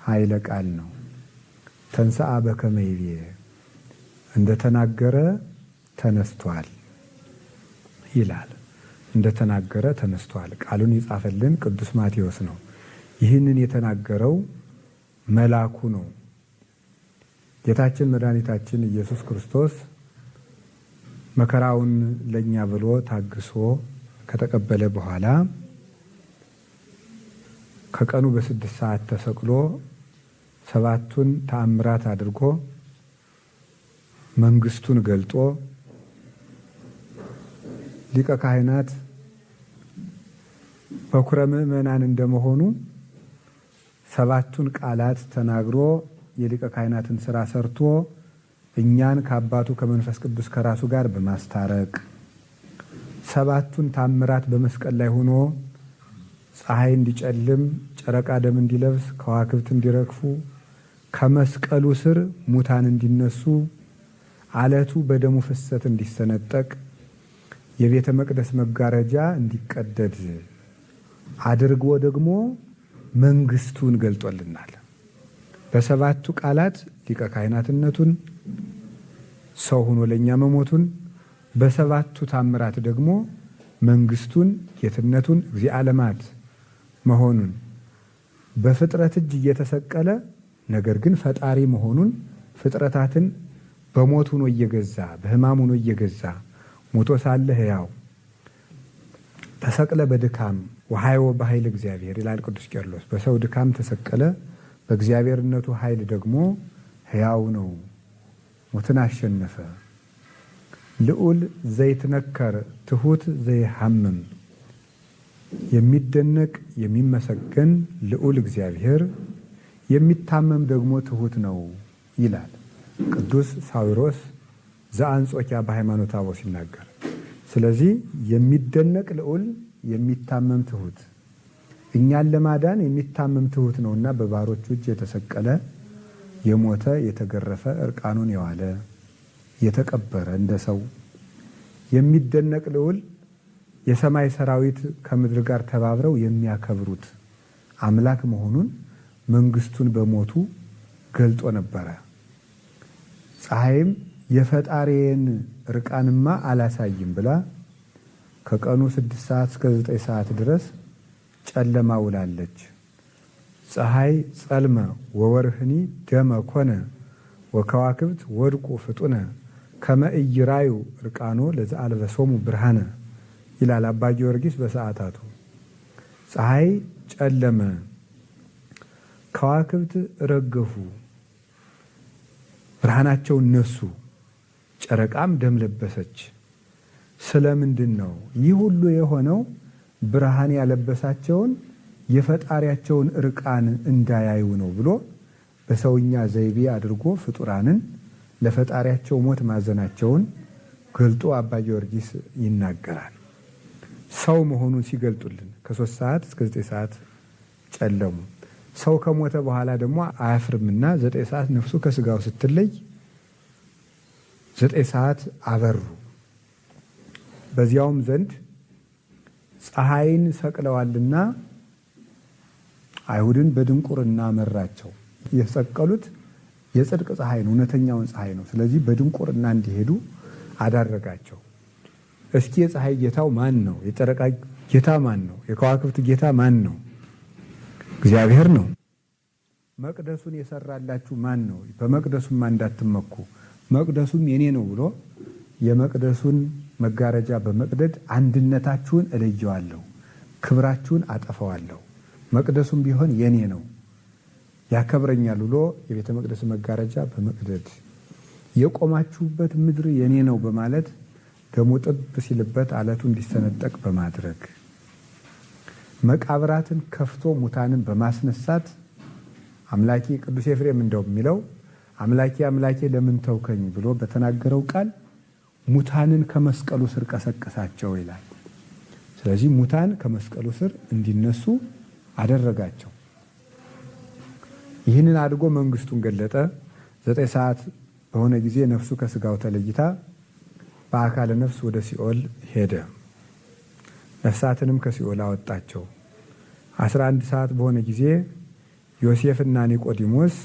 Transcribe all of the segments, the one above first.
ኃይለ ቃል ነው። ተንሥአ በከመ ይቤ እንደተናገረ ተነስቷል ይላል። እንደተናገረ ተነስቷል። ቃሉን የጻፈልን ቅዱስ ማቴዎስ ነው። ይህንን የተናገረው መልአኩ ነው። ጌታችን መድኃኒታችን ኢየሱስ ክርስቶስ መከራውን ለኛ ብሎ ታግሶ ከተቀበለ በኋላ ከቀኑ በ6 ሰዓት ተሰቅሎ 7ቱን ተአምራት አድርጎ መንግስቱን ገልጦ ሊቀ ካህናት በኩረ ምእመናን እንደመሆኑ 7ቱን ቃላት ተናግሮ የሊቀ ካህናትን ስራ ሰርቶ እኛን ከአባቱ ከመንፈስ ቅዱስ ከራሱ ጋር በማስታረቅ 7ቱን ታምራት በመስቀል ላይ ሆኖ ፀሐይ እንዲጨልም፣ ጨረቃ ደም እንዲለብስ፣ ከዋክብት እንዲረግፉ፣ ከመስቀሉ ስር ሙታን እንዲነሱ፣ አለቱ በደሙ ፍሰት እንዲሰነጠቅ፣ የቤተ መቅደስ መጋረጃ እንዲቀደድ አድርጎ ደግሞ መንግስቱን ገልጦልናል። በ7ቱ ቃላት ሊቀ ካህናትነቱን፣ ሰው ሆኖ ለኛ መሞቱን፣ በ7ቱ ታምራት ደግሞ መንግስቱን፣ ጌትነቱን፣ እግዚአ ዓለማት መሆኑን፣ በፍጥረት እጅ እየተሰቀለ ነገር ግን ፈጣሪ መሆኑን፣ ፍጥረታትን በሞት ሆኖ እየገዛ በሕማም ሆኖ እየገዛ ሞቶ ሳለ ሕያው ተሰቅለ በድካም ወሐይወ በኃይል እግዚአብሔር ይላል ቅዱስ ቄርሎስ። በሰው ድካም ተሰቀለ፣ በእግዚአብሔርነቱ ኃይል ደግሞ ሕያው ነው። ሞትን አሸነፈ። ልዑል ዘይትነከር ትሑት ዘይሐምም የሚደነቅ የሚመሰገን ልዑል እግዚአብሔር የሚታመም ደግሞ ትሑት ነው ይላል ቅዱስ ሳዊሮስ ዘአንጾኪያ በሃይማኖተ አበው ሲናገር። ስለዚህ የሚደነቅ ልዑል የሚታመም ትሑት፣ እኛን ለማዳን የሚታመም ትሑት ነውና በባሮቹ እጅ የተሰቀለ የሞተ የተገረፈ እርቃኑን የዋለ የተቀበረ እንደ ሰው የሚደነቅ ልዑል የሰማይ ሰራዊት ከምድር ጋር ተባብረው የሚያከብሩት አምላክ መሆኑን መንግስቱን በሞቱ ገልጦ ነበረ። ፀሐይም የፈጣሪን ርቃንማ አላሳይም ብላ ከቀኑ 6 ሰዓት እስከ 9 ሰዓት ድረስ ጨለማ ውላለች። ፀሐይ ጸልመ ወወርህኒ ደመ ኮነ ወከዋክብት ወድቁ ፍጡነ ከመ ኢይራዩ ርቃኖ ለዘአልበሶሙ ብርሃነ ይላል አባ ጊዮርጊስ በሰዓታቱ። ፀሐይ ጨለመ፣ ከዋክብት ረገፉ፣ ብርሃናቸውን ነሱ፣ ጨረቃም ደም ለበሰች። ስለምንድን ነው ይህ ሁሉ የሆነው? ብርሃን ያለበሳቸውን የፈጣሪያቸውን ርቃን እንዳያዩ ነው ብሎ በሰውኛ ዘይቤ አድርጎ ፍጡራንን ለፈጣሪያቸው ሞት ማዘናቸውን ገልጦ አባ ጊዮርጊስ ይናገራል። ሰው መሆኑን ሲገልጡልን ከ3 ሰዓት እስከ 9 ሰዓት ጨለሙ። ሰው ከሞተ በኋላ ደግሞ አያፍርምና 9 ሰዓት ነፍሱ ከስጋው ስትለይ 9 ሰዓት አበሩ። በዚያውም ዘንድ ፀሐይን ሰቅለዋልና አይሁድን በድንቁርና መራቸው። የሰቀሉት የጽድቅ ፀሐይ ነው፣ እውነተኛውን ፀሐይ ነው። ስለዚህ በድንቁርና እንዲሄዱ አዳረጋቸው። እስኪ የፀሐይ ጌታው ማን ነው? የጨረቃ ጌታ ማን ነው? የከዋክብት ጌታ ማን ነው? እግዚአብሔር ነው። መቅደሱን የሰራላችሁ ማን ነው? በመቅደሱም እንዳትመኩ መቅደሱም የኔ ነው ብሎ የመቅደሱን መጋረጃ በመቅደድ አንድነታችሁን እለየዋለሁ፣ ክብራችሁን አጠፋዋለሁ፣ መቅደሱም ቢሆን የኔ ነው ያከብረኛል ብሎ የቤተ መቅደስ መጋረጃ በመቅደድ የቆማችሁበት ምድር የኔ ነው በማለት ደሙ ጥብ ሲልበት አለቱ እንዲሰነጠቅ በማድረግ መቃብራትን ከፍቶ ሙታንን በማስነሳት አምላኬ ቅዱስ ኤፍሬም እንደው የሚለው አምላኬ አምላኬ ለምን ተውከኝ ብሎ በተናገረው ቃል ሙታንን ከመስቀሉ ስር ቀሰቀሳቸው ይላል። ስለዚህ ሙታን ከመስቀሉ ስር እንዲነሱ አደረጋቸው። ይህንን አድርጎ መንግስቱን ገለጠ። 9 ሰዓት በሆነ ጊዜ ነፍሱ ከስጋው ተለይታ በአካለ ነፍስ ወደ ሲኦል ሄደ። ነፍሳትንም ከሲኦል አወጣቸው። 11 ሰዓት በሆነ ጊዜ ዮሴፍና ኒቆዲሞስ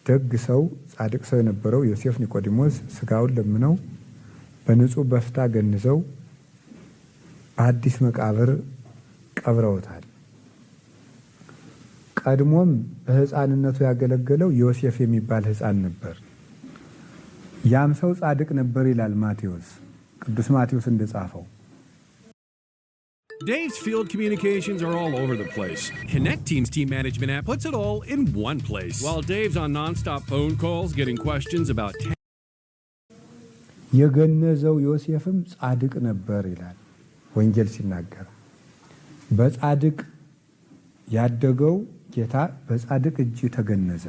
ደግ ሰው ጻድቅ ሰው የነበረው ዮሴፍ ኒቆዲሞስ ስጋውን ለምነው በንጹህ በፍታ ገንዘው በአዲስ መቃብር ቀብረውታል። ቀድሞም በሕፃንነቱ ያገለገለው ዮሴፍ የሚባል ሕፃን ነበር። ያም ሰው ጻድቅ ነበር ይላል ማቴዎስ፣ ቅዱስ ማቴዎስ እንደጻፈው። Dave's Field Communications are all over the place. Connect Team's team management app puts it all in one place. While Dave's on non-stop phone calls getting questions about የገነዘው ዮሴፍም ጻድቅ ነበር ይላል ወንጌል ሲናገር። በጻድቅ ያደገው ጌታ በጻድቅ እጅ ተገነዘ።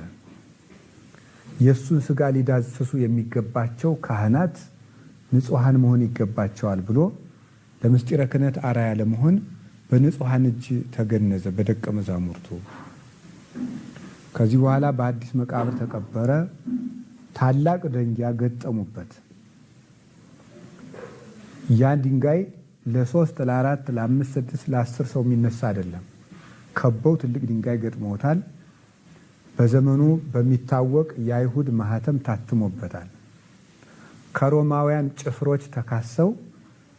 የሱን ስጋ ሊዳስሱ የሚገባቸው ካህናት ንጹሃን መሆን ይገባቸዋል ብሎ ለምስጢረ ክህነት አርአያ ለመሆን በንጹሃን እጅ ተገነዘ በደቀ መዛሙርቱ። ከዚህ በኋላ በአዲስ መቃብር ተቀበረ። ታላቅ ድንጋይ ገጠሙበት። ያ ድንጋይ ለ3 ለ4 ለ5 6 ለ10 ሰው የሚነሳ አይደለም። ከበው ትልቅ ድንጋይ ገጥመውታል። በዘመኑ በሚታወቅ የአይሁድ ማህተም ታትሞበታል። ከሮማውያን ጭፍሮች ተካሰው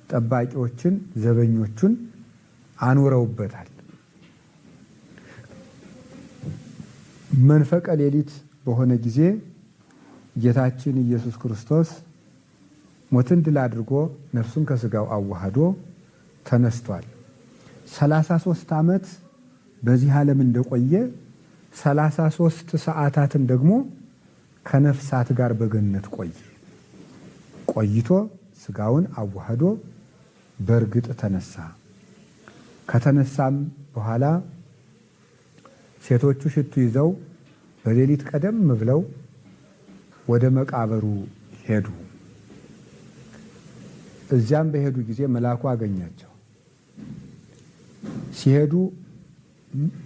ጠባቂዎችን ዘበኞቹን አኑረውበታል። መንፈቀ ሌሊት በሆነ ጊዜ ጌታችን ኢየሱስ ክርስቶስ ሞትን ድል አድርጎ ነፍሱን ከስጋው አዋህዶ ተነስቷል። 33 ዓመት በዚህ ዓለም እንደቆየ 33 ሰዓታትን ደግሞ ከነፍሳት ጋር በገነት ቆይቶ ስጋውን አዋህዶ በእርግጥ ተነሳ። ከተነሳም በኋላ ሴቶቹ ሽቱ ይዘው በሌሊት ቀደም ብለው ወደ መቃብሩ ሄዱ። እዚያም በሄዱ ጊዜ መልአኩ አገኛቸው። ሲሄዱ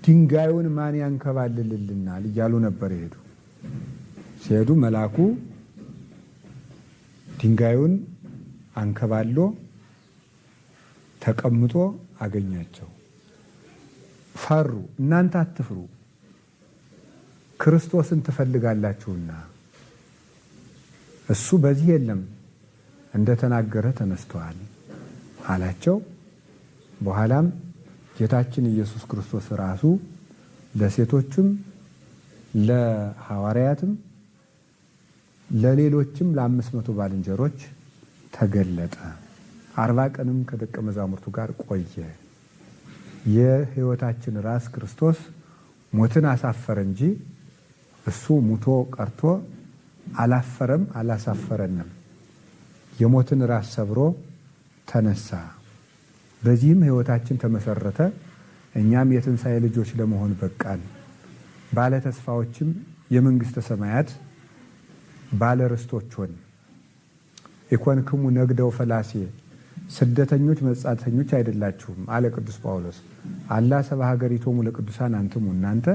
ድንጋዩን ማን ያንከባልልልናል እያሉ ነበር የሄዱ። ሲሄዱ መልአኩ ድንጋዩን አንከባሎ ተቀምጦ አገኛቸው። ፈሩ። እናንተ አትፍሩ፣ ክርስቶስን ትፈልጋላችሁና እሱ በዚህ የለም እንደተናገረ ተነስተዋል አላቸው። በኋላም ጌታችን ኢየሱስ ክርስቶስ ራሱ ለሴቶችም ለሐዋርያትም ለሌሎችም ለ500 ባልንጀሮች ተገለጠ። 40 ቀንም ከደቀ መዛሙርቱ ጋር ቆየ። የሕይወታችን ራስ ክርስቶስ ሞትን አሳፈረ እንጂ እሱ ሙቶ ቀርቶ አላፈረም አላሳፈረንም። የሞትን ራስ ሰብሮ ተነሳ። በዚህም ሕይወታችን ተመሰረተ። እኛም የትንሣኤ ልጆች ለመሆን በቃን። ባለ ተስፋዎችም የመንግሥተ ሰማያት ባለ ርስቶች ሆን። ኢኮንክሙ ነግደው ፈላሴ፣ ስደተኞች መጻተኞች አይደላችሁም አለ ቅዱስ ጳውሎስ። አላ ሰብአ ሀገሪቶሙ ለቅዱሳን አንትሙ፣ እናንተ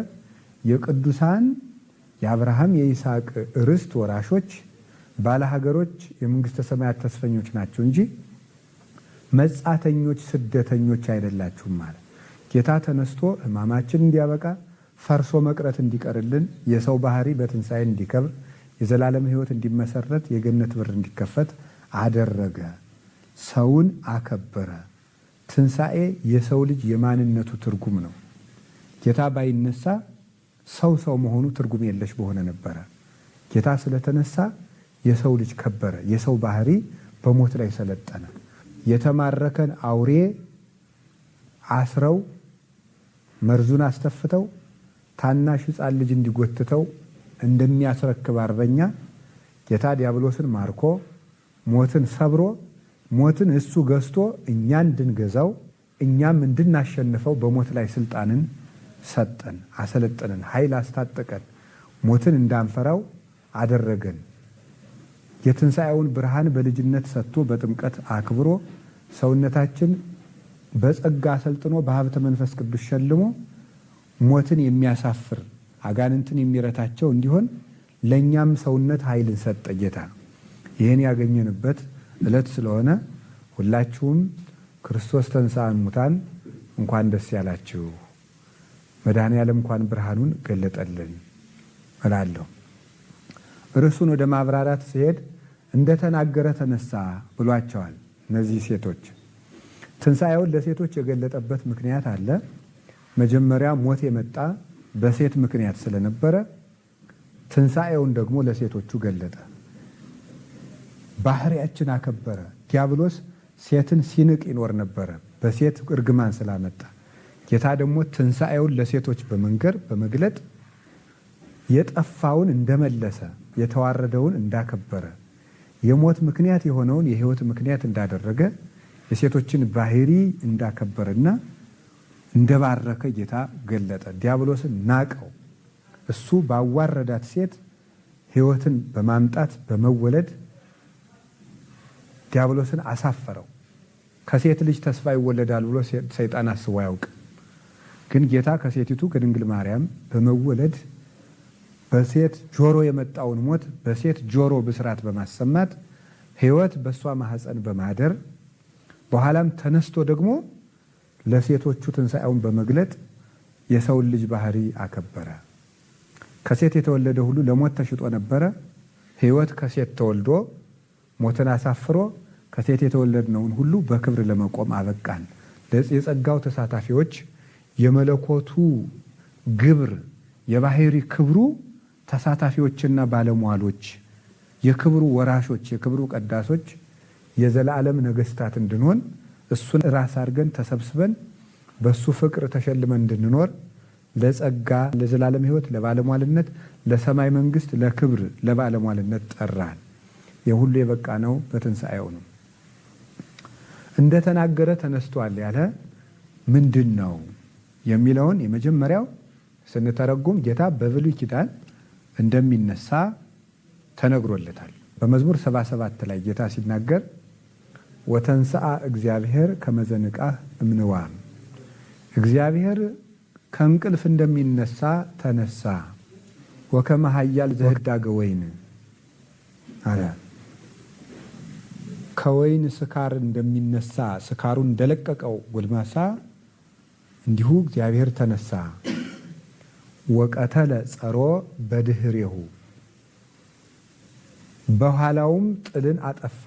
የቅዱሳን የአብርሃም የይስሐቅ ርስት ወራሾች ባለ ሀገሮች የመንግሥተ ሰማያት ተስፈኞች ናቸው እንጂ መጻተኞች ስደተኞች አይደላችሁም ማለት። ጌታ ተነስቶ ሕማማችን እንዲያበቃ ፈርሶ መቅረት እንዲቀርልን የሰው ባህሪ በትንሣኤ እንዲከብር የዘላለም ሕይወት እንዲመሰረት የገነት በር እንዲከፈት አደረገ። ሰውን አከበረ። ትንሣኤ የሰው ልጅ የማንነቱ ትርጉም ነው። ጌታ ባይነሳ ሰው መሆኑ ትርጉም የለሽ በሆነ ነበረ። ጌታ ስለተነሳ የሰው ልጅ ከበረ። የሰው ባህሪ በሞት ላይ ሰለጠነ። የተማረከን አውሬ አስረው መርዙን አስተፍተው ታናሽ ሕፃን ልጅ እንዲጎትተው እንደሚያስረክብ አርበኛ ጌታ ዲያብሎስን ማርኮ ሞትን ሰብሮ ሞትን እሱ ገዝቶ እኛ እንድንገዛው እኛም እንድናሸንፈው በሞት ላይ ስልጣንን ሰጠን፣ አሰለጠነን፣ ኃይል አስታጠቀን፣ ሞትን እንዳንፈራው አደረገን። የትንሣኤውን ብርሃን በልጅነት ሰጥቶ በጥምቀት አክብሮ ሰውነታችን በጸጋ አሰልጥኖ በሀብተ መንፈስ ቅዱስ ሸልሞ ሞትን የሚያሳፍር አጋንንትን የሚረታቸው እንዲሆን ለእኛም ሰውነት ኃይልን ሰጠ ጌታ። ይህን ያገኘንበት ዕለት ስለሆነ ሁላችሁም ክርስቶስ ተንሥአ እሙታን እንኳን ደስ ያላችሁ። መድኃኔዓለም እንኳን ብርሃኑን ገለጠልን እላለሁ። ርዕሱን ወደ ማብራራት ሲሄድ እንደተናገረ ተነሳ ብሏቸዋል። እነዚህ ሴቶች ትንሣኤውን ለሴቶች የገለጠበት ምክንያት አለ። መጀመሪያ ሞት የመጣ በሴት ምክንያት ስለነበረ ትንሣኤውን ደግሞ ለሴቶቹ ገለጠ። ባህሪያችን አከበረ። ዲያብሎስ ሴትን ሲንቅ ይኖር ነበረ በሴት እርግማን ስላመጣ። ጌታ ደግሞ ትንሣኤውን ለሴቶች በመግለጥ የጠፋውን እንደመለሰ፣ የተዋረደውን እንዳከበረ፣ የሞት ምክንያት የሆነውን የሕይወት ምክንያት እንዳደረገ፣ የሴቶችን ባህሪ እንዳከበረና እንደባረከ ጌታ ገለጠ። ዲያብሎስን ናቀው። እሱ ባዋረዳት ሴት ሕይወትን በማምጣት በመወለድ ዲያብሎስን አሳፈረው። ከሴት ልጅ ተስፋ ይወለዳል ብሎ ሰይጣን አስቦ አያውቅም። ግን ጌታ ከሴቲቱ ከድንግል ማርያም በመወለድ በሴት ጆሮ የመጣውን ሞት በሴት ጆሮ ብስራት በማሰማት ሕይወት በእሷ ማኅፀን በማደር በኋላም ተነስቶ ደግሞ ለሴቶቹ ትንሣኤውን በመግለጥ የሰውን ልጅ ባህሪ አከበረ። ከሴት የተወለደ ሁሉ ለሞት ተሽጦ ነበረ። ሕይወት ከሴት ተወልዶ ሞትን አሳፍሮ ከሴት የተወለድነውን ሁሉ በክብር ለመቆም አበቃን። የጸጋው ተሳታፊዎች፣ የመለኮቱ ግብር የባህሪ ክብሩ ተሳታፊዎችና ባለሟሎች፣ የክብሩ ወራሾች፣ የክብሩ ቀዳሶች፣ የዘላለም ነገስታት እንድንሆን እሱን ራስ አድርገን ተሰብስበን በሱ ፍቅር ተሸልመን እንድንኖር ለጸጋ፣ ለዘላለም ሕይወት፣ ለባለሟልነት፣ ለሰማይ መንግስት፣ ለክብር፣ ለባለሟልነት ጠራን። የሁሉ የበቃ ነው በትንሣኤው ነው። እንደተናገረ ተነስቷል ያለ ምንድን ነው የሚለውን የመጀመሪያው ስንተረጉም ጌታ በብሉይ ኪዳን እንደሚነሳ ተነግሮለታል። በመዝሙር 77 ላይ ጌታ ሲናገር ወተንሥአ እግዚአብሔር ከመዘንቃህ እምንዋም፣ እግዚአብሔር ከእንቅልፍ እንደሚነሳ ተነሳ። ወከመ ኃያል ዘህዳገ ወይን አለ። ከወይን ስካር እንደሚነሳ ስካሩን እንደለቀቀው ጎልማሳ እንዲሁ እግዚአብሔር ተነሳ። ወቀተለ ጸሮ በድህሬሁ፣ በኋላውም ጥልን አጠፋ።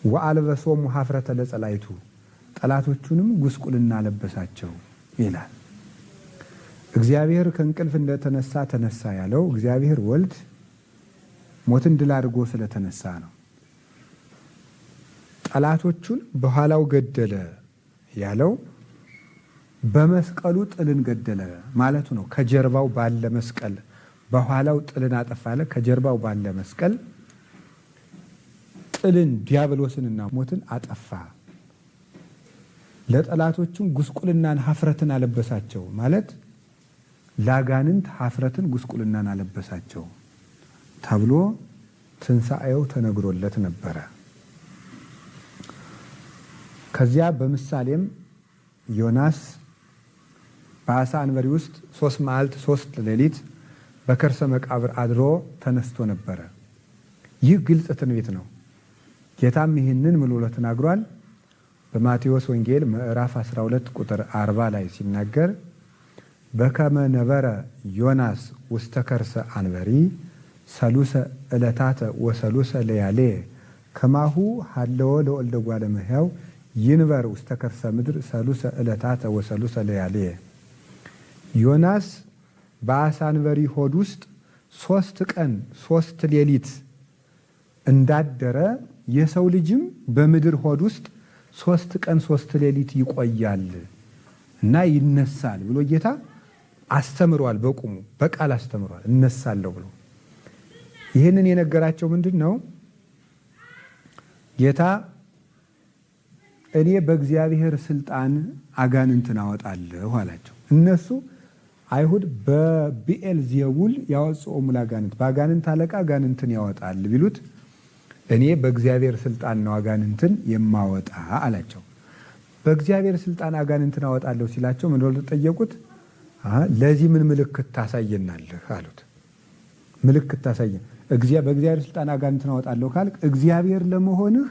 ወአልበሶሙ ኀፍረተ ለጸላይቱ፣ ጠላቶቹንም ጉስቁልና ለበሳቸው ይላል። እግዚአብሔር ከእንቅልፍ እንደተነሳ ተነሳ ያለው እግዚአብሔር ወልድ ሞትን ድል አድርጎ ስለተነሳ ነው። ጠላቶቹን በኋላው ገደለ ያለው በመስቀሉ ጥልን ገደለ ማለቱ ነው። ከጀርባው ባለ መስቀል በኋላው ጥልን አጠፋለ። ከጀርባው ባለ መስቀል ጥልን ዲያብሎስንና ሞትን አጠፋ። ለጠላቶቹም ጉስቁልናን ኀፍረትን አለበሳቸው ማለት ላጋንንት ኀፍረትን ጉስቁልናን አለበሳቸው ተብሎ ትንሣኤው ተነግሮለት ነበረ። ከዚያ በምሳሌም ዮናስ በአሳ አንበሪ ውስጥ 3 መዓልት 3 ሌሊት በከርሰ መቃብር አድሮ ተነስቶ ነበረ። ይህ ግልጽ ትንቢት ነው። ጌታም ይህንን ምን ብሎ ተናግሯል? በማቴዎስ ወንጌል ምዕራፍ 12 ቁጥር 40 ላይ ሲናገር በከመ ነበረ ዮናስ ውስተ ከርሰ አንበሪ ሰሉሰ ዕለታተ ወሰሉሰ ለያሌ ከማሁ ሀለወ ለወልደ እጓለ እመሕያው ይንበር ውስተ ከርሰ ምድር ሰሉሰ ዕለታተ ወሰሉሰ ለያሌ። ዮናስ በአሳ አንበሪ ሆድ ውስጥ 3 ቀን 3 ሌሊት እንዳደረ የሰው ልጅም በምድር ሆድ ውስጥ 3 ቀን 3 ሌሊት ይቆያል እና ይነሳል ብሎ ጌታ አስተምሯል። በቁሙ በቃል አስተምሯል። እነሳለሁ ብሎ ይህንን የነገራቸው ምንድን ነው? ጌታ እኔ በእግዚአብሔር ስልጣን አጋንንትን አወጣለሁ አላቸው። እነሱ አይሁድ በቢኤል ዜቡል ያወጽኦሙ ለአጋንንት፣ በአጋንንት አለቃ አጋንንትን ያወጣል ቢሉት እኔ በእግዚአብሔር ስልጣን ነው አጋንንትን የማወጣ አላቸው። በእግዚአብሔር ስልጣን አጋንንትን አወጣለሁ ሲላቸው ምን ብለው ጠየቁት? ለዚህ ምን ምልክት ታሳየናለህ አሉት። ምልክት ታሳየን፣ በእግዚአብሔር ስልጣን አጋንንትን አወጣለሁ ካልክ እግዚአብሔር ለመሆንህ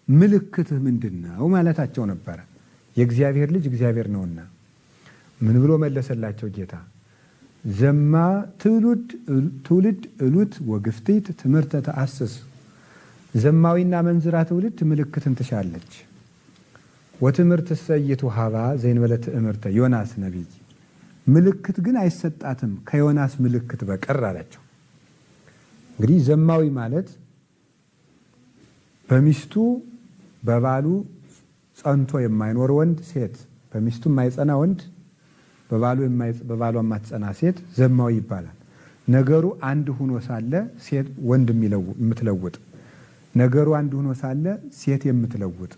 ምልክትህ ምንድን ነው ማለታቸው ነበረ። የእግዚአብሔር ልጅ እግዚአብሔር ነውና ምን ብሎ መለሰላቸው ጌታ? ዘማ ትውልድ እሉት ወግፍቲት ትምህርተ ተአስስ። ዘማዊና መንዝራ ትውልድ ምልክትን ትሻለች። ወትምህርት ሰይቱ ሀባ ዘእንበለ ትእምርተ ዮናስ ነቢይ። ምልክት ግን አይሰጣትም ከዮናስ ምልክት በቀር አላቸው። እንግዲህ ዘማዊ ማለት በሚስቱ በባሉ ጸንቶ የማይኖር ወንድ፣ ሴት በሚስቱ የማይጸና ወንድ፣ በባሏ የማትጸና ሴት ዘማዊ ይባላል። ነገሩ አንድ ሆኖ ሳለ ሴት ወንድ የምትለውጥ፣ ነገሩ አንድ ሆኖ ሳለ ሴት የምትለውጥ።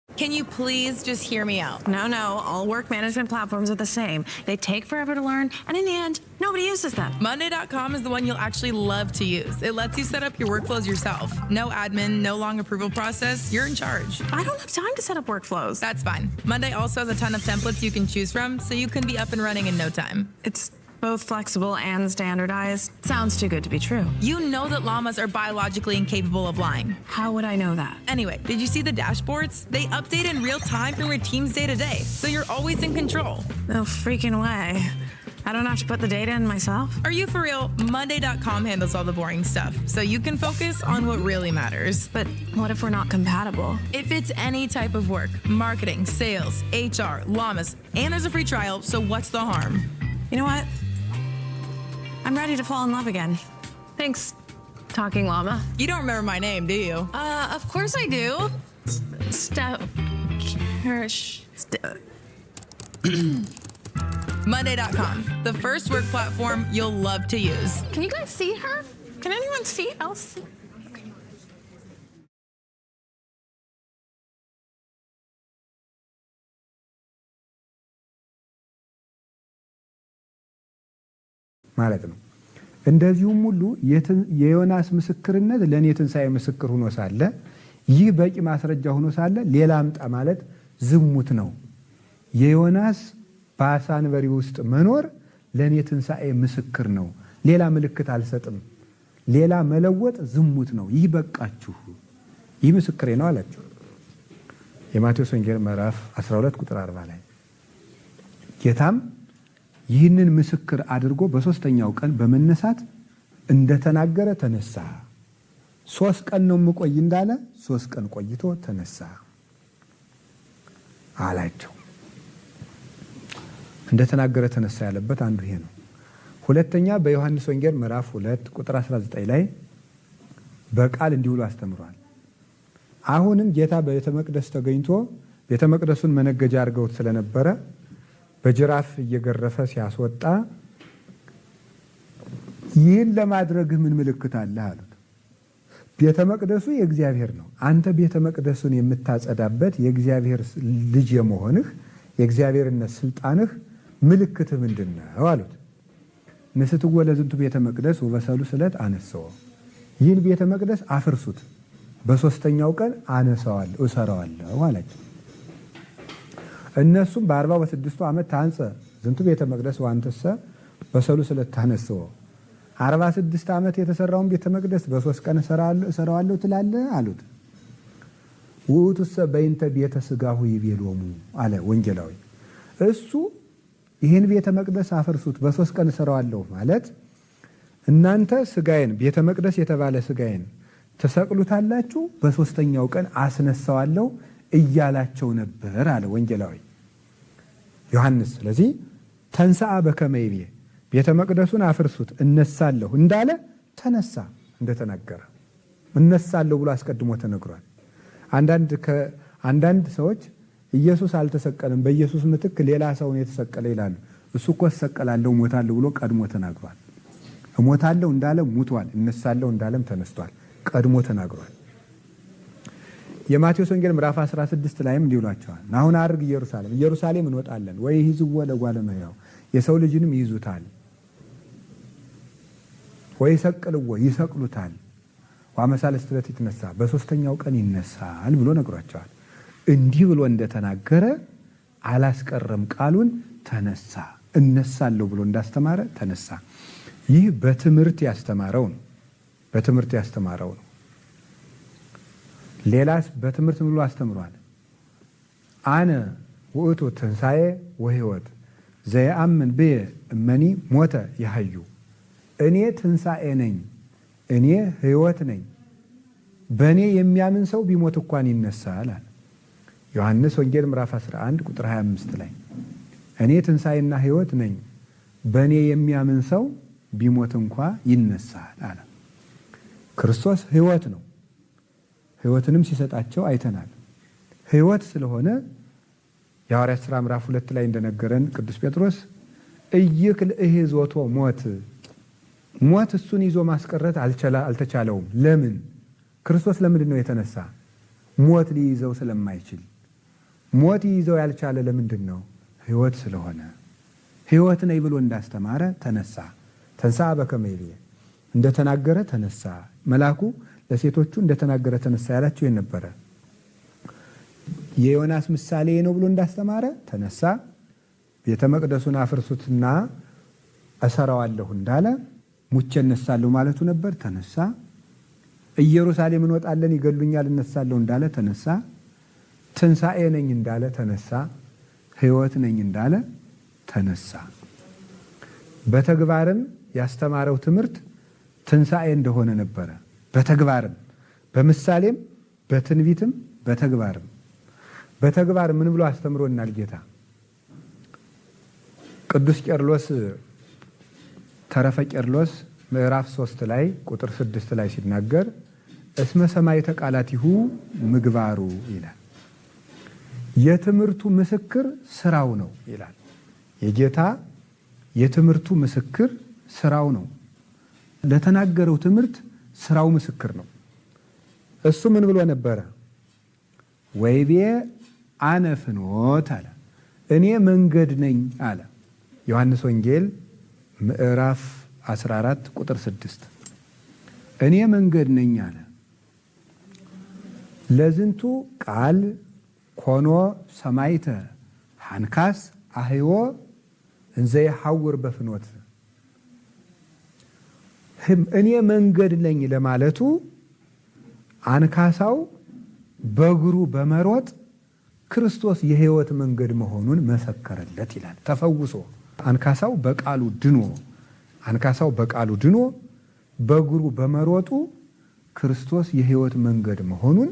Can you please just hear me out? No. All work management platforms are the same. They take forever to learn, and in the end, nobody uses them. Monday.com is the one you'll actually love to use. It lets you set up your workflows yourself. No admin, no long approval process. You're in charge. I don't have time to set up workflows. That's fine. Monday also has a ton of templates you can choose from, so you can be up and running in no time. It's both flexible and standardized. Sounds too good to be true. You know that llamas are biologically incapable of lying. How would I know that? Anyway, did you see the dashboards? They update in real time from your team's day to day, so you're always in control. No freaking way. I don't have to put the data in myself? Are you for real? Monday.com handles all the boring stuff, so you can focus on what really matters. But what if we're not compatible? If it's any type of work, marketing, sales, HR, llamas, and there's a free trial, so what's the harm? You know what? I'm ready to fall in love again. Thanks, Talking Llama. You don't remember my name, do you? Of course I do. Monday.com, the first work platform you'll love to use. Can you guys see her? Can anyone see Elsie? ማለት ነው። እንደዚሁም ሁሉ የዮናስ ምስክርነት ለእኔ ትንሣኤ ምስክር ሆኖ ሳለ፣ ይህ በቂ ማስረጃ ሆኖ ሳለ ሌላ አምጣ ማለት ዝሙት ነው። የዮናስ በአሳ አንበሪ ውስጥ መኖር ለእኔ ትንሣኤ ምስክር ነው። ሌላ ምልክት አልሰጥም። ሌላ መለወጥ ዝሙት ነው። ይህ በቃችሁ፣ ይህ ምስክሬ ነው አላቸው። የማቴዎስ ወንጌል ምዕራፍ 12 ቁጥር 40 ላይ ጌታም ይህንን ምስክር አድርጎ በሶስተኛው ቀን በመነሳት እንደተናገረ ተነሳ። 3 ቀን ነው የምቆይ እንዳለ 3 ቀን ቆይቶ ተነሳ አላቸው። እንደተናገረ ተነሳ ያለበት አንዱ ይሄ ነው። ሁለተኛ በዮሐንስ ወንጌል ምዕራፍ 2 ቁጥር 19 ላይ በቃል እንዲህ ብሎ አስተምሯል። አሁንም ጌታ በቤተ መቅደስ ተገኝቶ ቤተ መቅደሱን መነገጃ አድርገውት ስለነበረ በጅራፍ እየገረፈ ሲያስወጣ ይህን ለማድረግህ ምን ምልክት አለ አሉት። ቤተ መቅደሱ የእግዚአብሔር ነው። አንተ ቤተ መቅደሱን የምታጸዳበት የእግዚአብሔር ልጅ የመሆንህ የእግዚአብሔርነት ስልጣንህ ምልክትህ ምንድን ነው አሉት። ንስትወ ለዝንቱ ቤተ መቅደስ ወበሰሉ ስለት አነሰው። ይህን ቤተ መቅደስ አፍርሱት፣ በሶስተኛው ቀን አነሳዋለሁ እሰራዋለሁ አላቸው። እነሱም በ46 ዓመት ታንጸ ዝንቱ ቤተ መቅደስ ዋንተሰ በሰሉ ስለት ታነሰው። 46 ዓመት የተሰራውን ቤተ መቅደስ በ3 ቀን እሰራዋለሁ ትላለህ አሉት። ውእቱሰ በእንተ ቤተ ሥጋሁ ይቤሎሙ አለ ወንጌላዊ። እሱ ይህን ቤተ መቅደስ አፍርሱት በ3 ቀን እሰራዋለሁ ማለት እናንተ ሥጋዬን ቤተ መቅደስ የተባለ ሥጋዬን ተሰቅሉታላችሁ፣ በ3ኛው ቀን አስነሳዋለሁ እያላቸው ነበር አለ ወንጌላዊ ዮሐንስ። ስለዚህ ተንሥአ በከመ ይቤ ቤተ መቅደሱን አፍርሱት እነሳለሁ እንዳለ ተነሳ፣ እንደተናገረ እነሳለሁ ብሎ አስቀድሞ ተነግሯል። አንዳንድ ሰዎች ኢየሱስ አልተሰቀለም፣ በኢየሱስ ምትክ ሌላ ሰውን የተሰቀለ ይላሉ። እሱ እኮ እሰቀላለሁ እሞታለሁ ብሎ ቀድሞ ተናግሯል። እሞታለሁ እንዳለ ሙቷል፣ እነሳለሁ እንዳለም ተነስቷል። ቀድሞ ተናግሯል። የማቴዎስ ወንጌል ምዕራፍ 16 ላይም እንዲህ ብሏቸዋል። ናሁን አርግ ኢየሩሳሌም እንወጣለን ወይ ይዝዎ ለጓለ እመሕያው የሰው ልጅንም ይይዙታል ወይ ሰቅልዎ ይሰቅሉታል ወአመሳለስት ዕለት ይትነሣ በሶስተኛው ቀን ይነሳል ብሎ ነግሯቸዋል። እንዲህ ብሎ እንደተናገረ አላስቀረም። ቃሉን ተነሳ፣ እነሳለሁ ብሎ እንዳስተማረ ተነሳ። ይህ በትምህርት ያስተማረው ነው። በትምህርት ያስተማረው ነው። ሌላስ በትምህርት ብሎ አስተምሯል። አነ ውእቱ ትንሣኤ ወሕይወት ዘየአምን ብየ እመኒ ሞተ ይሐዩ። እኔ ትንሣኤ ነኝ፣ እኔ ሕይወት ነኝ፣ በእኔ የሚያምን ሰው ቢሞት እንኳን ይነሳል አለ። ዮሐንስ ወንጌል ምዕራፍ 11 ቁጥር 25 ላይ እኔ ትንሣኤና ሕይወት ነኝ፣ በእኔ የሚያምን ሰው ቢሞት እንኳ ይነሳል አለ። ክርስቶስ ሕይወት ነው። ሕይወትንም ሲሰጣቸው አይተናል። ሕይወት ስለሆነ የሐዋርያት ሥራ ምዕራፍ 2 ላይ እንደነገረን ቅዱስ ጴጥሮስ እይክል እሕዞቶ ሞት እሱን ይዞ ማስቀረት አልተቻለውም። ለምን? ክርስቶስ ለምንድን ነው የተነሳ? ሞት ሊይዘው ስለማይችል። ሞት ይይዘው ያልቻለ ለምንድን ነው? ሕይወት ስለሆነ። ሕይወት ነኝ ብሎ እንዳስተማረ ተነሳ። ተንሥአ በከመ ይቤ እንደተናገረ ተነሳ። መልአኩ ለሴቶቹ እንደተናገረ ተነሳ ያላቸው ይህን ነበረ። የዮናስ ምሳሌ ነው ብሎ እንዳስተማረ ተነሳ። ቤተ መቅደሱን አፍርሱትና እሰራዋለሁ እንዳለ ሙቼ እነሳለሁ ማለቱ ነበር። ተነሳ። ኢየሩሳሌም እንወጣለን ይገሉኛል እነሳለሁ እንዳለ ተነሳ። ትንሣኤ ነኝ እንዳለ ተነሳ። ሕይወት ነኝ እንዳለ ተነሳ። በተግባርም ያስተማረው ትምህርት ትንሣኤ እንደሆነ ነበረ። በተግባርም በምሳሌም በትንቢትም በተግባር ምን ብሎ አስተምሮናል ጌታ? ቅዱስ ቄርሎስ ተረፈ ቄርሎስ ምዕራፍ 3 ላይ ቁጥር 6 ላይ ሲናገር እስመ ሰማዕተ ቃላቲሁ ምግባሩ ይላል። የትምህርቱ ምስክር ስራው ነው ይላል። የጌታ የትምህርቱ ምስክር ስራው ነው። ለተናገረው ትምህርት ስራው ምስክር ነው። እሱ ምን ብሎ ነበረ? ወይቤ አነ ፍኖት አለ። እኔ መንገድ ነኝ አለ። ዮሐንስ ወንጌል ምዕራፍ 14 ቁጥር 6 እኔ መንገድ ነኝ አለ። ለዝንቱ ቃል ኮኖ ሰማይተ ሃንካስ አህዮ እንዘ ይሐውር በፍኖት እኔ መንገድ ነኝ ለማለቱ አንካሳው በእግሩ በመሮጥ ክርስቶስ የሕይወት መንገድ መሆኑን መሰከረለት ይላል። ተፈውሶ አንካሳው በቃሉ ድኖ በእግሩ በመሮጡ ክርስቶስ የሕይወት መንገድ መሆኑን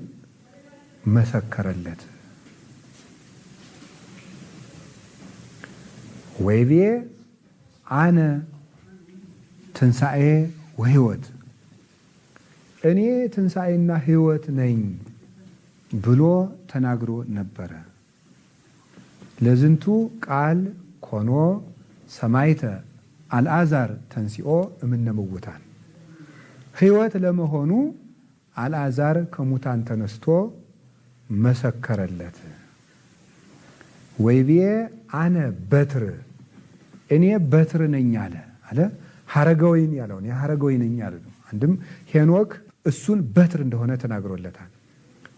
መሰከረለት። ወይቤ አነ ትንሣኤ ወሕይወት እኔ ትንሣኤና ሕይወት ነኝ ብሎ ተናግሮ ነበረ። ለዝንቱ ቃል ኮኖ ሰማይተ አልዓዛር ተንሲኦ እምነ ምውታን ሕይወት ለመሆኑ አልዓዛር ከሙታን ተነስቶ መሰከረለት። ወይቤ አነ በትር እኔ በትር ነኝ አለ ሐረገ ወይን ያለውን የሐረገ ወይን ነኝ አለ። አንድም ሄኖክ እሱን በትር እንደሆነ ተናግሮለታል።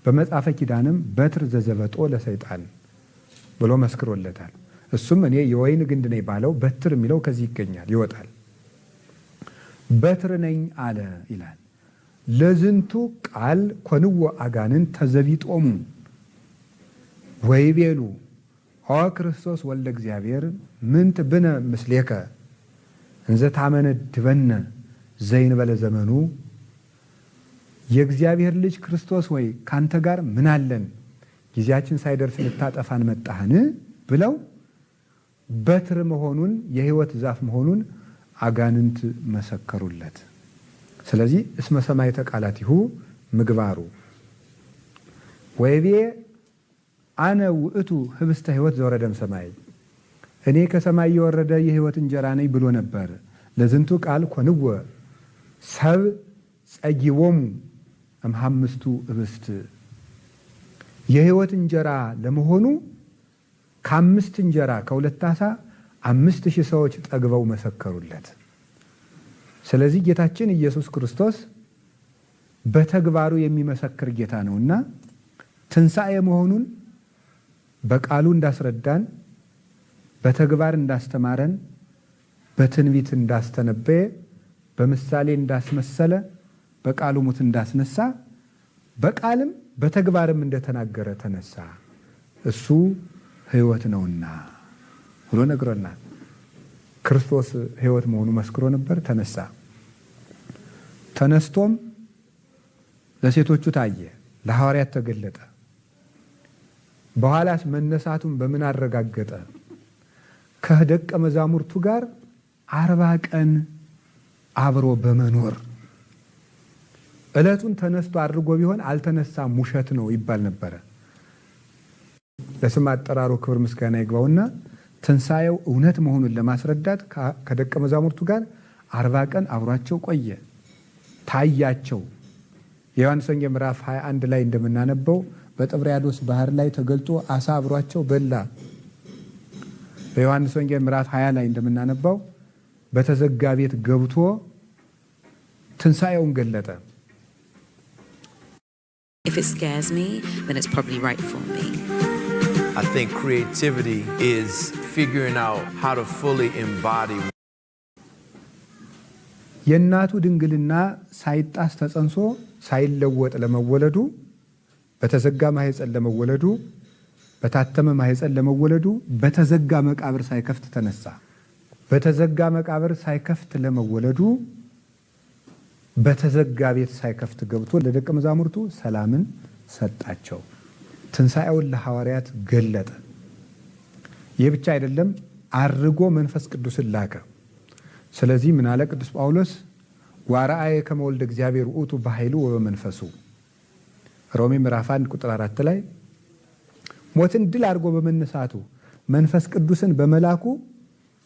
በመጽሐፈ ኪዳንም በትር ዘዘበጦ ለሰይጣን ብሎ መስክሮለታል። እሱም እኔ የወይን ግንድ ነኝ ባለው በትር የሚለው ከዚህ ይገኛል ይወጣል። በትር ነኝ አለ ይላል። ለዝንቱ ቃል ኮንዎ አጋንን ተዘቢጦሙ ወይቤሉ ኦ ክርስቶስ ወልደ እግዚአብሔር ምንት ብነ ምስሌከ እንዘ ታመነድበነ ዘይንበለ ዘመኑ የእግዚአብሔር ልጅ ክርስቶስ ወይ ካንተ ጋር ምን አለን ጊዜያችን ሳይደርስ ልታጠፋን መጣህን ብለው በትር መሆኑን የሕይወት ዛፍ መሆኑን አጋንንት መሰከሩለት። ስለዚህ እስመ ሰማዕተ ቃላቲሁ ምግባሩ ወይቤ አነ ውእቱ ህብስተ ሕይወት ዘወረደም ሰማይ እኔ ከሰማይ የወረደ የሕይወት እንጀራ ነኝ ብሎ ነበር። ለዝንቱ ቃል ኮንወ ሰብ ጸጊቦሙ እምሃምስቱ ኅብስት የሕይወት እንጀራ ለመሆኑ ከ5 እንጀራ ከ2 ዓሣ 5000 ሰዎች ጠግበው መሰከሩለት። ስለዚህ ጌታችን ኢየሱስ ክርስቶስ በተግባሩ የሚመሰክር ጌታ ነውና ትንሣኤ መሆኑን በቃሉ እንዳስረዳን፣ በተግባር እንዳስተማረን፣ በትንቢት እንዳስተነበየ፣ በምሳሌ እንዳስመሰለ፣ በቃሉ ሙት እንዳስነሳ፣ በቃልም በተግባርም እንደተናገረ ተነሳ። እሱ ሕይወት ነውና ብሎ ነግሮናል። ክርስቶስ ሕይወት መሆኑ መስክሮ ነበር። ተነሳ። ተነስቶም ለሴቶቹ ታየ፣ ለሐዋርያት ተገለጠ። በኋላስ መነሳቱን በምን አረጋገጠ? ከደቀ መዛሙርቱ ጋር 40 ቀን አብሮ በመኖር ዕለቱን ተነስቶ አድርጎ ቢሆን አልተነሳም ውሸት ነው ይባል ነበረ። ለስም አጠራሩ ክብር ምስጋና ይግባውና ትንሣኤው እውነት መሆኑን ለማስረዳት ከደቀ መዛሙርቱ ጋር 40 ቀን አብሯቸው ቆየ፣ ታያቸው። የዮሐንስ ወንጌል ምዕራፍ 21 ላይ እንደምናነበው በጥብርያዶስ ባህር ላይ ተገልጦ አሳ አብሯቸው በላ። በዮሐንስ ወንጌል ምዕራፍ 20 ላይ እንደምናነበው በተዘጋ ቤት ገብቶ ትንሣኤውን ገለጠ። If it scares me, then it's probably right for me. I think creativity is figuring out how to fully embody. የእናቱ ድንግልና ሳይጣስ ተጸንሶ ሳይለወጥ ለመወለዱ፣ በተዘጋ ማህፀን ለመወለዱ፣ በታተመ ማህፀን ለመወለዱ በተዘጋ መቃብር ሳይከፍት ተነሳ። በተዘጋ መቃብር ሳይከፍት ለመወለዱ በተዘጋ ቤት ሳይከፍት ገብቶ ለደቀ መዛሙርቱ ሰላምን ሰጣቸው። ትንሣኤውን ለሐዋርያት ገለጠ። ይህ ብቻ አይደለም፣ አርጎ መንፈስ ቅዱስን ላከ። ስለዚህ ምን አለ ቅዱስ ጳውሎስ? ወአርአየ ከመ ወልደ እግዚአብሔር ውእቱ በኃይሉ ወበመንፈሱ ሮሜ ምዕራፍ 1 ቁጥር 4 ላይ ሞትን ድል አድርጎ በመነሳቱ መንፈስ ቅዱስን በመላኩ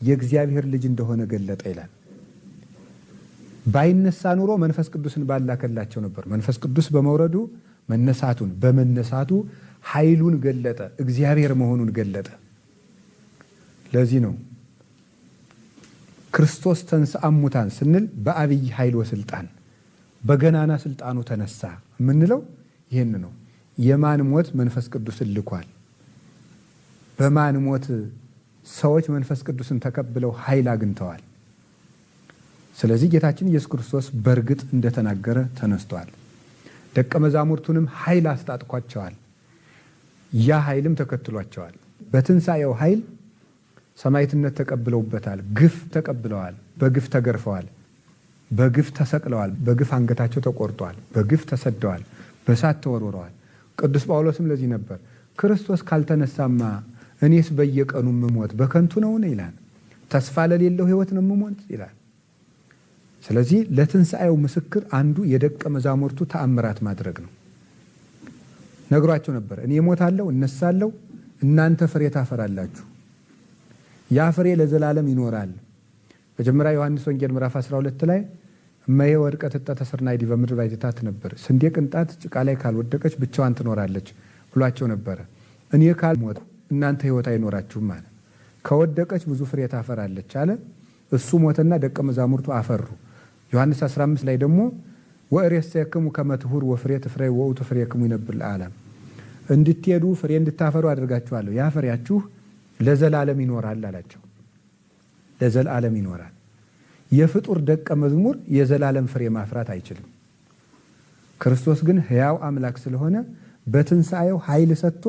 የእግዚአብሔር ልጅ እንደሆነ ገለጠ ይላል። ባይነሳ ኑሮ መንፈስ ቅዱስን ባላከላቸው ነበር። መንፈስ ቅዱስ በመውረዱ መነሳቱን በመነሳቱ ኃይሉን ገለጠ፣ እግዚአብሔር መሆኑን ገለጠ። ለዚህ ነው ክርስቶስ ተንሥአ እሙታን ስንል በአብይ ኃይል ወስልጣን በገናና ስልጣኑ ተነሳ የምንለው ይህን ነው። የማን ሞት? መንፈስ ቅዱስን ልኳል። በማን ሞት ሰዎች መንፈስ ቅዱስን ተቀብለው ኃይል አግኝተዋል። ስለዚህ ጌታችን ኢየሱስ ክርስቶስ በእርግጥ እንደተናገረ ተነስቷል። ደቀ መዛሙርቱንም ኃይል አስታጥቋቸዋል። ያ ኃይልም ተከትሏቸዋል። በትንሣኤው ኃይል ሰማዕትነት ተቀብለውበታል። ግፍ ተቀብለዋል። በግፍ ተገርፈዋል። በግፍ ተሰቅለዋል። በግፍ አንገታቸው ተቆርጧል። በግፍ ተሰደዋል። በእሳት ተወርውረዋል። ቅዱስ ጳውሎስም ለዚህ ነበር ክርስቶስ ካልተነሳማ እኔስ በየቀኑ ምሞት በከንቱ ነውን ይላል። ተስፋ ለሌለው ሕይወት ነው ምሞት ይላል። ስለዚህ ለትንሣኤው ምስክር አንዱ የደቀ መዛሙርቱ ተአምራት ማድረግ ነው። ነግሯቸው ነበር፣ እኔ እሞታለሁ፣ እነሳለሁ፣ እናንተ ፍሬ ታፈራላችሁ፣ ያ ፍሬ ለዘላለም ይኖራል። መጀመሪያ ዮሐንስ ወንጌል ምዕራፍ 12 ላይ እመዬ ወድቀት ተሰርናይዲ በምድር ባይታት ነበር፣ ስንዴ ቅንጣት ጭቃ ላይ ካልወደቀች ብቻዋን ትኖራለች ብሏቸው ነበረ። እኔ ካልሞት እናንተ ሕይወት አይኖራችሁም ማለት፣ ከወደቀች ብዙ ፍሬ ታፈራለች አለ። እሱ ሞተና ደቀ መዛሙርቱ አፈሩ። ዮሐንስ 15 ላይ ደግሞ ወእሬሰክሙ ከመ ትሁር ወፍሬ ትፍሬ ወውቱ ፍሬክሙ ይነብር ለዓለም፣ እንድትሄዱ ፍሬ እንድታፈሩ አድርጋችኋለሁ፣ ያ ፍሬያችሁ ለዘላለም ይኖራል አላቸው። ለዘላለም ይኖራል። የፍጡር ደቀ መዝሙር የዘላለም ፍሬ ማፍራት አይችልም። ክርስቶስ ግን ሕያው አምላክ ስለሆነ በትንሣኤው ኃይል ሰጥቶ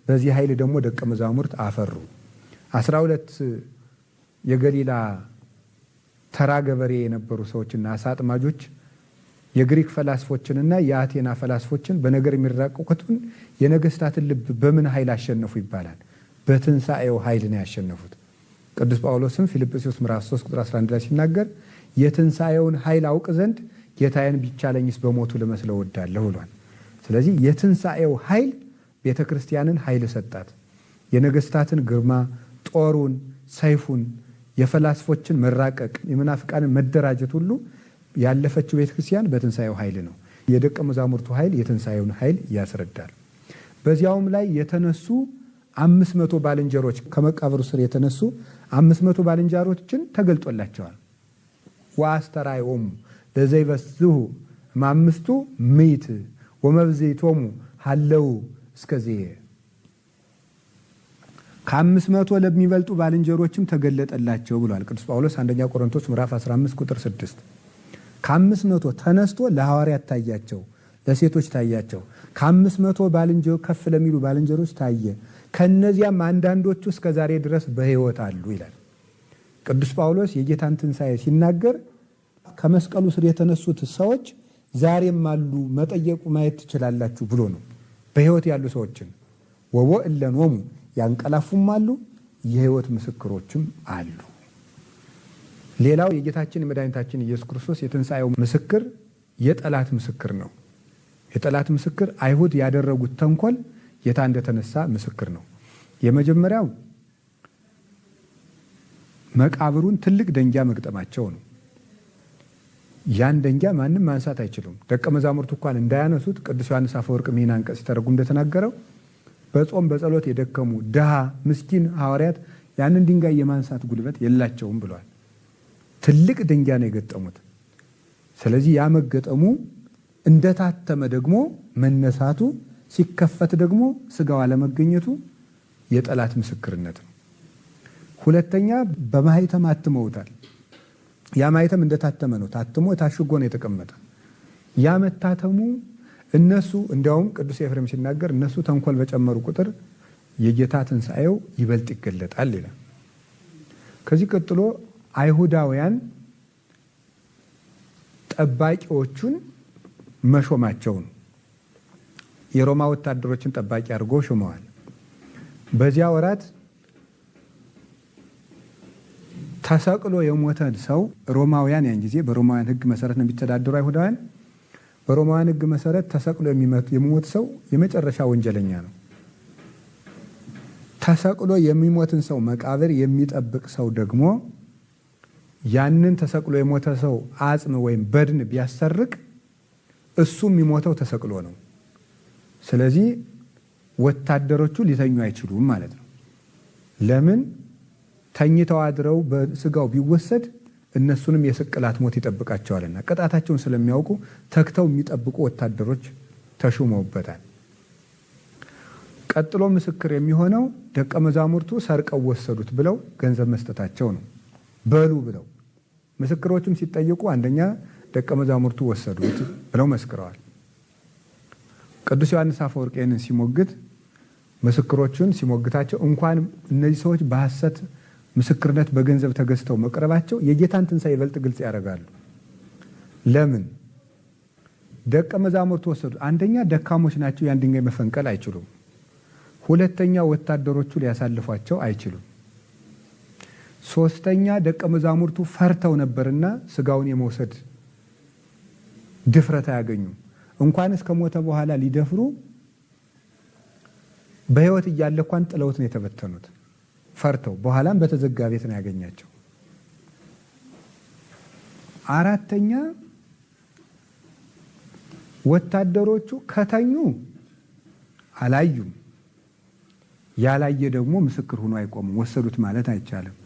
በዚህ ኃይል ደግሞ ደቀ መዛሙርት አፈሩ። 12 የገሊላ ተራ ገበሬ የነበሩ ሰዎችና አሳ አጥማጆች የግሪክ ፈላስፎችንና የአቴና ፈላስፎችን በነገር የሚራቀቁትን የነገስታትን ልብ በምን ኃይል አሸነፉ ይባላል? በትንሣኤው ኃይል ነው ያሸነፉት። ቅዱስ ጳውሎስም ፊልጵስዩስ ምዕራፍ 3 ቁጥር 11 ላይ ሲናገር የትንሣኤውን ኃይል አውቅ ዘንድ ጌታዬን ቢቻለኝስ በሞቱ ልመስለው እወዳለሁ ብሏል። ስለዚህ የትንሣኤው ኃይል ቤተ ክርስቲያንን ኃይል ሰጣት። የነገስታትን ግርማ፣ ጦሩን፣ ሰይፉን፣ የፈላስፎችን መራቀቅ፣ የመናፍቃንን መደራጀት ሁሉ ያለፈችው ቤተ ክርስቲያን በትንሣኤው ኃይል ነው። የደቀ መዛሙርቱ ኃይል የትንሣኤውን ኃይል ያስረዳል። በዚያውም ላይ የተነሱ 500 ባልንጀሮች ከመቃብሩ ስር የተነሱ 500 ባልንጀሮችን ተገልጦላቸዋል። ወአስተርአዮሙ ለዘይበስሑ እምአምስቱ ምዕት ወመብዜቶሙ ሀለው እስከዚህ 500 ለሚበልጡ ባልንጀሮችም ተገለጠላቸው ብሏል ቅዱስ ጳውሎስ አንደኛ ቆሮንቶስ ምዕራፍ 15 ቁጥር 6። 500 ተነስቶ ለሐዋርያት ታያቸው፣ ለሴቶች ታያቸው። 500 ባልንጀሮች ከፍ ለሚሉ ባልንጀሮች ታየ። ከነዚያም አንዳንዶቹ እስከ ዛሬ ድረስ በሕይወት አሉ ይላል ቅዱስ ጳውሎስ። የጌታን ትንሣኤ ሲናገር ከመስቀሉ ስር የተነሱት ሰዎች ዛሬም አሉ፣ መጠየቁ ማየት ትችላላችሁ ብሎ ነው። በሕይወት ያሉ ሰዎችን ወወእለኖሙ ያንቀላፉም አሉ፣ የሕይወት ምስክሮችም አሉ። ሌላው የጌታችን የመድኃኒታችን ኢየሱስ ክርስቶስ የትንሣኤው ምስክር የጠላት ምስክር ነው። የጠላት ምስክር አይሁድ ያደረጉት ተንኮል ጌታ እንደተነሳ ምስክር ነው። የመጀመሪያው መቃብሩን ትልቅ ደንጊያ መግጠማቸው ነው። ያን ደንጊያ ማንም ማንሳት አይችሉም። ደቀ መዛሙርቱ እንኳን እንዳያነሱት ቅዱስ ዮሐንስ አፈወርቅ ይህን አንቀጽ ሲተረጉም እንደተናገረው በጾም በጸሎት የደከሙ ድሃ ምስኪን ሐዋርያት ያንን ድንጋይ የማንሳት ጉልበት የላቸውም ብሏል። ትልቅ ድንጋይ ነው የገጠሙት። ስለዚህ ያ መገጠሙ እንደታተመ ደግሞ መነሳቱ ሲከፈት ደግሞ ስጋው አለመገኘቱ የጠላት ምስክርነት ነው። ሁለተኛ በማህተም አትመውታል። ያ ማህተም እንደታተመ ነው፣ ታትሞ ታሽጎ ነው የተቀመጠ። ያ መታተሙ እነሱ እንዲያውም ቅዱስ ኤፍሬም ሲናገር እነሱ ተንኮል በጨመሩ ቁጥር የጌታ ትንሣኤው ይበልጥ ይገለጣል ይላል። ከዚህ ቀጥሎ አይሁዳውያን ጠባቂዎቹን መሾማቸው ነው። የሮማ ወታደሮችን ጠባቂ አድርጎ ሾመዋል። በዚያ ወራት ተሰቅሎ የሞተን ሰው ሮማውያን ያን ጊዜ በሮማውያን ሕግ መሰረት ነው የሚተዳደሩ አይሁዳውያን። በሮማውያን ሕግ መሰረት ተሰቅሎ የሚሞት ሰው የመጨረሻ ወንጀለኛ ነው። ተሰቅሎ የሚሞትን ሰው መቃብር የሚጠብቅ ሰው ደግሞ ያንን ተሰቅሎ የሞተ ሰው አጽም ወይም በድን ቢያሰርቅ እሱ የሚሞተው ተሰቅሎ ነው። ስለዚህ ወታደሮቹ ሊተኙ አይችሉም ማለት ነው። ለምን? ተኝተው አድረው በስጋው ቢወሰድ እነሱንም የስቅላት ሞት ይጠብቃቸዋልና ቅጣታቸውን ስለሚያውቁ ተግተው የሚጠብቁ ወታደሮች ተሹመውበታል። ቀጥሎ ምስክር የሚሆነው ደቀ መዛሙርቱ ሰርቀው ወሰዱት ብለው ገንዘብ መስጠታቸው ነው። በሉ ብለው ምስክሮችም ሲጠየቁ አንደኛ ደቀ መዛሙርቱ ወሰዱት ብለው መስክረዋል። ቅዱስ ዮሐንስ አፈወርቅ ይህንን ሲሞግት ምስክሮቹን ሲሞግታቸው እንኳን እነዚህ ሰዎች በሐሰት ምስክርነት በገንዘብ ተገዝተው መቅረባቸው የጌታን ትንሣኤ ይበልጥ ግልጽ ያደርጋሉ። ለምን? ደቀ መዛሙርቱ ወሰዱ። አንደኛ ደካሞች ናቸው፣ ያን ድንጋይ መፈንቀል አይችሉም። ሁለተኛ ወታደሮቹ ሊያሳልፏቸው አይችሉም። ሶስተኛ ደቀ መዛሙርቱ ፈርተው ነበርና ስጋውን የመውሰድ ድፍረት አያገኙም። እንኳን እስከ ሞተ በኋላ ሊደፍሩ በሕይወት እያለ እንኳን ጥለውት ነው የተበተኑት ፈርተው። በኋላም በተዘጋ ቤት ነው ያገኛቸው። አራተኛ ወታደሮቹ ከተኙ አላዩም። ያላየ ደግሞ ምስክር ሆኖ አይቆምም። ወሰዱት ማለት አይቻልም።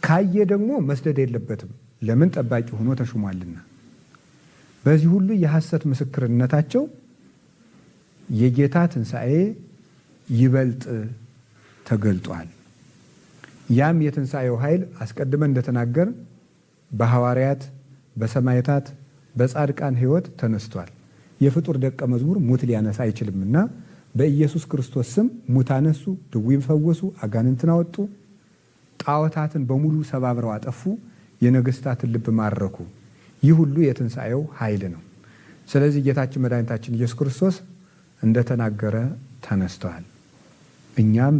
ካየ ደግሞ መስደድ የለበትም። ለምን? ጠባቂ ሆኖ ተሹሟልና። በዚህ ሁሉ የሐሰት ምስክርነታቸው የጌታ ትንሣኤ ይበልጥ ተገልጧል። ያም የትንሣኤው ኃይል አስቀድመን እንደተናገር በሐዋርያት፣ በሰማዕታት፣ በጻድቃን ሕይወት ተነስቷል። የፍጡር ደቀ መዝሙር ሙት ሊያነሳ አይችልምና በኢየሱስ ክርስቶስ ስም ሙት አነሱ፣ ድውይን ፈወሱ፣ አጋንንትን አወጡ፣ ጣዖታትን በሙሉ ሰባብረው አጠፉ፣ የነገስታትን ልብ ማረኩ። ይህ ሁሉ የትንሣኤው ኃይል ነው። ስለዚህ ጌታችን መድኃኒታችን ኢየሱስ ክርስቶስ እንደተናገረ ተነስተዋል። እኛም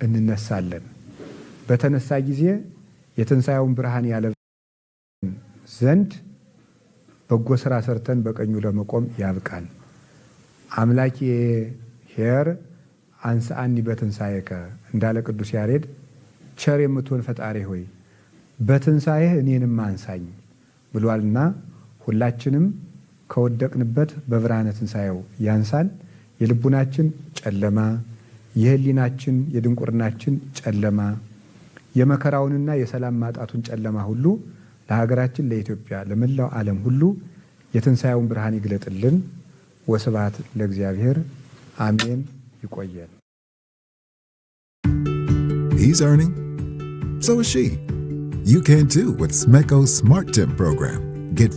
እንነሳለን። በተነሳ ጊዜ የትንሣኤውን ብርሃን ያለብሰን ዘንድ በጎ ስራ ሰርተን በቀኙ ለመቆም ያብቃን። አምላኬ ኄር አንሥአኒ በትንሣኤከ እንዳለ ቅዱስ ያሬድ ቸር የምትሆን ፈጣሪ ሆይ በትንሣኤህ እኔንም አንሳኝ ብሏልና ሁላችንም ከወደቅንበት በብርሃነ ትንሣኤው ያንሳን። የልቡናችን ጨለማ፣ የህሊናችን የድንቁርናችን ጨለማ፣ የመከራውንና የሰላም ማጣቱን ጨለማ ሁሉ ለሀገራችን ለኢትዮጵያ፣ ለመላው ዓለም ሁሉ የትንሣኤውን ብርሃን ይግለጥልን። ወስብሐት ለእግዚአብሔር። አሜን። ይቆየን። He's earning. So is she. You can too with Smeco's Smart Tip program. Get